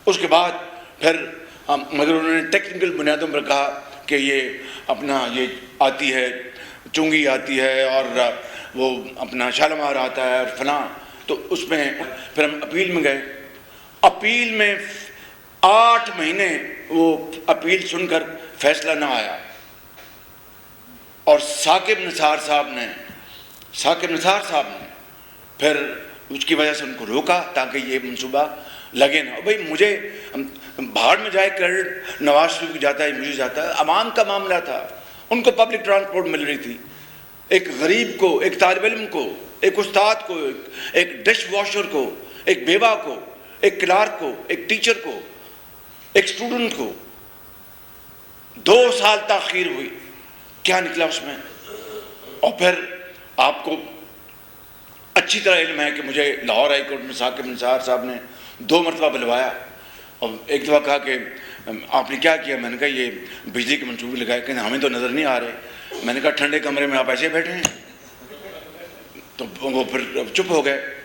اس کے بعد پھر مگر انہوں نے ٹیکنیکل بنیادوں پر کہا کہ یہ اپنا یہ آتی ہے چونگی آتی ہے اور وہ اپنا شالمار آتا ہے اور فلاں. تو اس میں پھر ہم اپیل میں گئے. اپیل میں 8 مہینے وہ اپیل سن کر فیصلہ نہ آیا، اور ثاقب نثار صاحب نے پھر اس کی وجہ سے ان کو روکا تاکہ یہ منصوبہ لگے نہ. بھائی مجھے بھاڑ میں جائے کریڈٹ نواز شریف کو جاتا ہے، مجھے جاتا ہے. عوام کا معاملہ تھا، ان کو پبلک ٹرانسپورٹ مل رہی تھی. ایک غریب کو، ایک طالب علم کو، ایک استاد کو، ایک ڈش واشر کو، ایک بیوہ کو، ایک کلارک کو، ایک ٹیچر کو، ایک اسٹوڈنٹ کو 2 سال تاخیر ہوئی. کیا نکلا اس میں؟ اور پھر آپ کو اچھی طرح علم ہے کہ مجھے لاہور ہائی کورٹ میں ثاقب نثار صاحب نے 2 مرتبہ بلوایا، اور ایک دفعہ کہا کہ آپ نے کیا کیا؟ میں نے کہا یہ بجلی کے منصوبے لگائے. کہ ہمیں تو نظر نہیں آ رہے. میں نے کہا ٹھنڈے کمرے میں آپ ایسے بیٹھے ہیں؟ تو وہ پھر چپ ہو گئے.